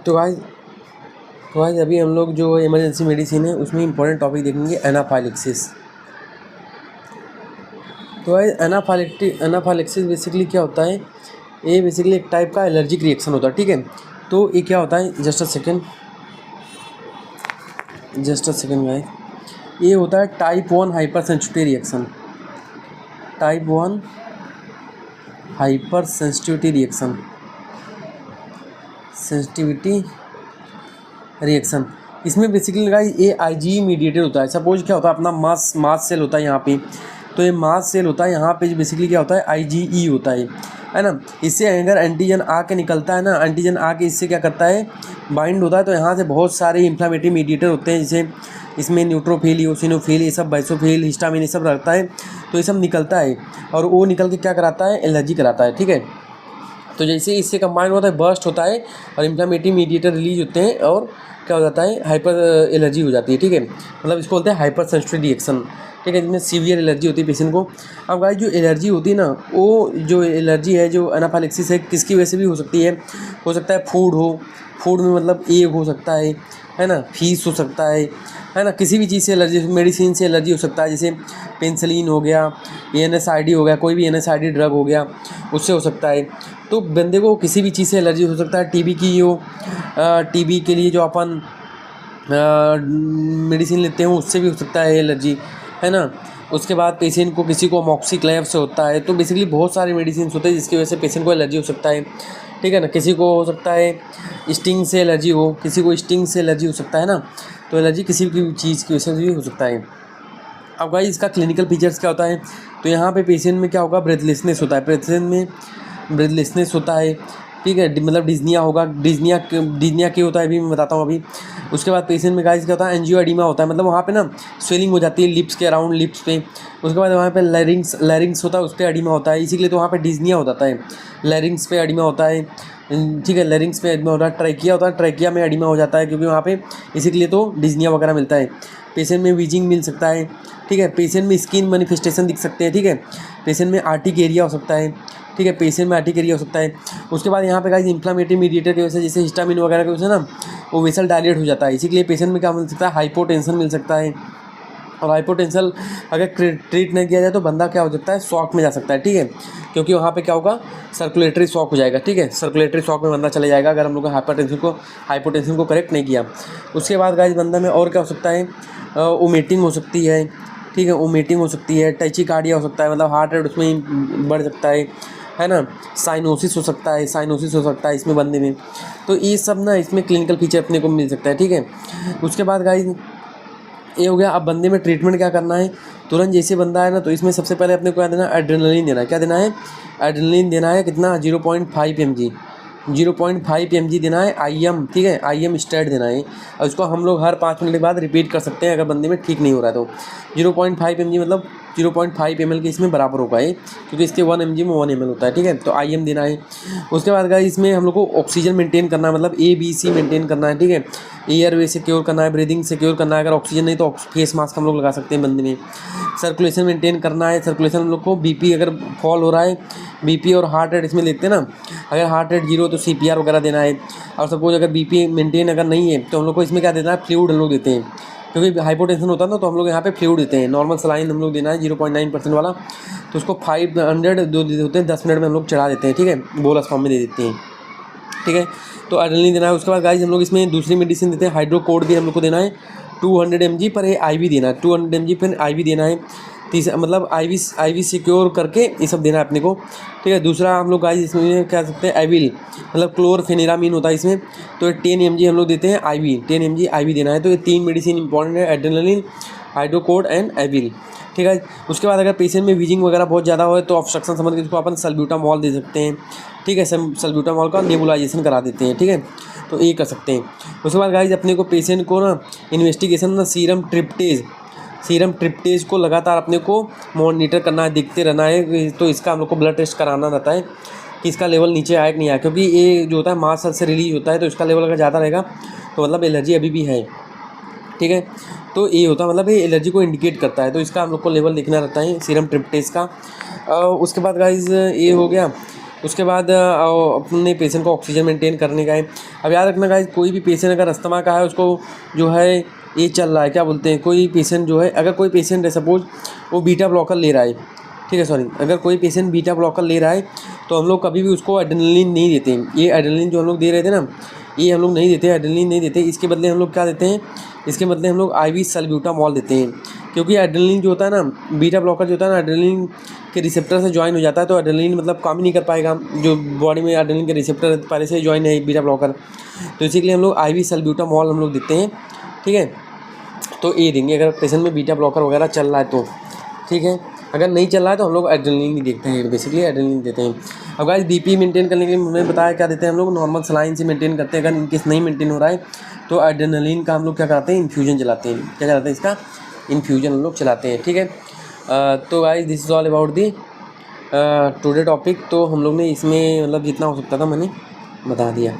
तो गाइस अभी हम लोग जो इमरजेंसी मेडिसिन है उसमें इंपॉर्टेंट टॉपिक देखेंगे एनाफाइलेक्सिस। तो गाइस एनाफाइलेक्सिस बेसिकली क्या होता है, ये बेसिकली एक टाइप का एलर्जिक रिएक्शन होता है, ठीक है। तो ये क्या होता है, जस्ट अ सेकेंड गाइस, ये होता है type 1 hyper sensitivity reaction. Type 1 hyper sensitivity reaction. इसमें बेसिकली गाइस ये आईजीई मीडिएटेड होता है। सपोज क्या होता है, अपना मास सेल होता है यहाँ पे, तो ये मास सेल होता है यहाँ पे बेसिकली क्या होता है, आईजीई होता है ना। इससे अगर एंटीजन आके निकलता है ना, एंटीजन आके इससे क्या करता है, बाइंड होता है, तो यहाँ से बहुत सारे इन्फ्लामेटरी मीडिएटर होते हैं, जैसे इसमें न्यूट्रोफिल, इओसिनोफिल, ये सब बाइसोफिल, हिस्टामिन, ये सब रहता है। तो ये सब निकलता है और वो निकल के क्या कराता है, एलर्जी कराता है, ठीक है। तो जैसे इससे कंबाइन होता है, बर्स्ट होता है और इन्फ्लामेटरी मीडिएटर रिलीज होते हैं और क्या हो जाता है, हाइपर एलर्जी हो जाती है, ठीक है। मतलब इसको बोलते हैं हाइपर सेंसिटिविटी रिएक्शन, ठीक है, जिसमें सीवियर एलर्जी होती है पेशेंट को। अब गाइस जो एलर्जी होती है ना, वो जो एलर्जी है, जो एनाफाइलेक्सिस है, किसकी वजह से भी हो सकती है। हो सकता है फूड में मतलब एग हो सकता है ना, फीस हो सकता है ना, किसी भी चीज़ से एलर्जी, मेडिसिन से एलर्जी हो सकता है, जैसे पेंसिलिन हो गया, एनएसआईडी हो गया, कोई भी एनएसआईडी ड्रग हो गया, उससे हो सकता है। तो बंदे को किसी भी चीज़ से एलर्जी हो सकता है। टीबी के लिए जो अपन मेडिसिन लेते हैं उससे भी हो सकता है एलर्जी, है ना। उसके बाद पेशेंट को, किसी को मॉक्सिक्लेव से होता है। तो बेसिकली बहुत सारे मेडिसिन होते हैं जिसकी वजह से पेशेंट को एलर्जी हो सकता है, ठीक है ना। किसी को हो सकता है स्टिंग से एलर्जी हो, किसी को स्टिंग से एलर्जी हो सकता है ना। तो एलर्जी किसी भी चीज़ की वजह से भी हो सकता है। अब गाइस इसका क्लिनिकल फीचर्स क्या होता है, तो यहाँ पे पेशेंट में क्या होगा, ब्रेथलेसनेस होता है, ब्रेथलेसनेस होता है, ठीक है। मतलब डिज़निया होगा, डिज़निया क्या होता है अभी मैं बताता हूँ अभी। उसके बाद पेशेंट में गाइस क्या होता है, एंजियोएडिमा होता है, मतलब वहाँ पे ना स्वेलिंग हो जाती है लिप्स के अराउंड, लिप्स पे। उसके बाद वहाँ पे लैरिंग्स होता है, उस पर एडिमा होता है, इसीलिए तो वहाँ पे डिज़निया हो जाता है। लैरिंग्स पे एडिमा होता है, ठीक है, लैरिंग्स पे एडिमा होता है। ट्रैकिया होता है, ट्रैकिया में एडिमा हो जाता है, क्योंकि वहाँ पे इसी के लिए तो डिज़निया वगैरह मिलता है। पेशेंट में वीजिंग मिल सकता है, ठीक है। पेशेंट में स्किन मैनिफेस्टेशन दिख सकते हैं, ठीक है। पेशेंट में आर्टिकेरिया हो सकता है, ठीक है, पेशेंट में आर्टिकेरिया हो सकता है। उसके बाद यहाँ पे गाइस इन्फ्लामेटरी मीडिएटर की वजह से, जैसे हिस्टामिन वगैरह की वजह से ना वो वेसल डायलेट हो जाता है, इसी के लिए पेशेंट में क्या मिल सकता है, हाइपोटेंशन मिल सकता है। और हाइपोटेंशन अगर ट्रीट नहीं किया जाए तो बंदा क्या हो सकता है, शॉक में जा सकता है, ठीक है। क्योंकि वहाँ पे क्या होगा, सर्कुलेटरी शॉक हो जाएगा, ठीक है। सर्कुलेटरी शॉक में बंदा चले जाएगा अगर हम लोग हाइपोटेंशन को करेक्ट नहीं किया। उसके बाद गाइस बंदा में और क्या हो सकता है, वोमिटिंग हो सकती है, ठीक है, वोमिटिंग हो सकती है। टैचिकार्डिया हो सकता है, मतलब हार्ट रेट उसमें बढ़ सकता है ना। साइनोसिस हो सकता है इसमें बंदे में। तो ये सब ना इसमें क्लिनिकल फीचर अपने को मिल सकता है, ठीक है। उसके बाद गाइस ये हो गया। अब बंदे में ट्रीटमेंट क्या करना है, तुरंत जैसे बंदा है ना, तो इसमें सबसे पहले अपने को क्या देना है, एड्रेनलिन देना है। क्या देना है, एड्रेनलिन देना है। कितना, 0.5 mg, 0.5 mg देना है IM, ठीक है, IM स्टेट देना है। और उसको हम लोग हर 5 मिनट के बाद रिपीट कर सकते हैं अगर बंदे में ठीक नहीं हो रहा है तो। 0.5 mg मतलब 0.5 ml के इसमें बराबर होगा ये, क्योंकि इसके 1 mg में 1 ml होता है, ठीक है। तो IM देना है। उसके बाद गाइस इसमें हम लोग को ऑक्सीजन मेंटेन करना है, मतलब ABC मेंटेन करना है, ठीक है। एयरवे सिक्योर करना है, ब्रीदिंग सिक्योर करना है। अगर ऑक्सीजन नहीं तो फेस मास्क हम लोग लगा सकते हैं बंदे में। सर्कुलेशन मेंटेन करना है, सर्कुलेशन हम लोग को BP अगर फॉल हो रहा है, BP और हार्ट रेट इसमें देखते हैं ना, अगर हार्ट रेट 0 तो CPR वगैरह देना है। और सपोज अगर BP मेंटेन अगर नहीं है तो हम लोग को इसमें क्या देना है, फ्लूइड हम लोग देते हैं, क्योंकि हाइपोटेंशन होता है ना, तो हम लोग यहाँ पे फ्लूइड देते हैं। नॉर्मल सलाइन हम लोग देना है 0.9% वाला, तो उसको 500 दो देते होते हैं, 10 मिनट में हम लोग चढ़ा देते हैं, ठीक है, बोलस फॉर्म में दे देते हैं, ठीक है। तो एड्रेनलिन देना है। उसके बाद गाइस हम लोग इसमें दूसरी मेडिसिन देते हैं, हाइड्रोकोड भी हम लोग को देना है 200 mg पर IV देना है, 200 mg पर IV देना है। तीसरा मतलब IV सिक्योर करके ये सब देना है अपने को, ठीक है। दूसरा हम लोग गाइस इसमें क्या सकते हैं, एविल मतलब क्लोरफेनिरामिन होता है इसमें, तो 10 mg हम लोग देते हैं IV, 10 mg IV देना है। तो ये 3 मेडिसिन इंपॉर्टेंट है, एड्रेनलिन, हाइड्रोकोड एंड एविल, ठीक है। उसके बाद अगर पेशेंट में वीजिंग वगैरह बहुत ज़्यादा हो तो ऑब्स्ट्रक्शन समझ के इसको अपन सल्ब्यूटामॉल दे सकते हैं, ठीक है। सल्ब्यूटामॉल का नेबुलाइजेशन करा देते हैं, ठीक है। तो ये कर सकते हैं। उसके बाद गाइस अपने को पेशेंट को ना इन्वेस्टिगेशन ना सीरम ट्रिप्टेज को लगातार अपने को मॉनिटर करना है, देखते रहना है। तो इसका हम लोग को ब्लड टेस्ट कराना रहता है कि इसका लेवल नीचे आया कि नहीं आया, क्योंकि ये जो होता है मास सेल से रिलीज होता है, तो इसका लेवल अगर ज़्यादा रहेगा तो मतलब एलर्जी अभी भी है, ठीक है। तो ये होता है मतलब ये एलर्जी को इंडिकेट करता है, तो इसका हम लोग को लेवल देखना रहता है सीरम ट्रिप्टेज का। उसके बाद गाइस ये हो गया। उसके बाद अपने पेशेंट को ऑक्सीजन मेंटेन करने का है। अब याद रखना गाइस, कोई भी पेशेंट अगर अस्थमा का है उसको जो है ये चल रहा है, क्या बोलते हैं, कोई पेशेंट जो है, अगर कोई पेशेंट है सपोज वो बीटा ब्लॉकर ले रहा है, ठीक है, सॉरी, अगर कोई पेशेंट बीटा ब्लॉकर ले रहा है तो हम लोग कभी भी उसको एड्रेनलिन नहीं देते हैं। ये एड्रेनलिन जो हम लोग दे रहे थे ना, ये हम लोग नहीं देते, एड्रेनलिन नहीं देते। इसके बदले हम लोग क्या देते हैं, इसके बदले हम लोग IV सल्ब्यूटामॉल देते हैं। क्योंकि एड्रेनलिन जो होता है ना, बीटा ब्लॉकर जो होता है ना, एड्रेनलिन के रिसेप्टर से ज्वाइन हो जाता है, तो एड्रेनलिन मतलब काम ही नहीं कर पाएगा। जो बॉडी में एड्रेनलिन के रिसेप्टर पहले से ज्वाइन है बीटा ब्लॉकर, तो इसी के लिए हम लोग IV सल्ब्यूटामॉल हम लोग देते हैं, ठीक है। तो ये देंगे अगर पेशेंट में बीटा ब्लॉकर वगैरह चल रहा है तो, ठीक है। अगर नहीं चल रहा है तो हम लोग एड्रेनलिन ही देखते हैं, बेसिकली एड्रेनलिन देते हैं। अब गाइस BP मेंटेन करने के लिए मैंने बताया क्या देते हैं हम लोग, नॉर्मल सलाइन से मेंटेन करते हैं। अगर इनकेस नहीं मेंटेन हो रहा है तो एड्रेनलिन का हम लोग क्या करते हैं, इन्फ्यूजन चलाते हैं। क्या चलाते हैं, इसका इन्फ्यूजन हम लोग चलाते हैं, ठीक है। तो guys this is all about the today topic. तो हम लोग ने इसमें मतलब जितना हो सकता था मैंने बता दिया।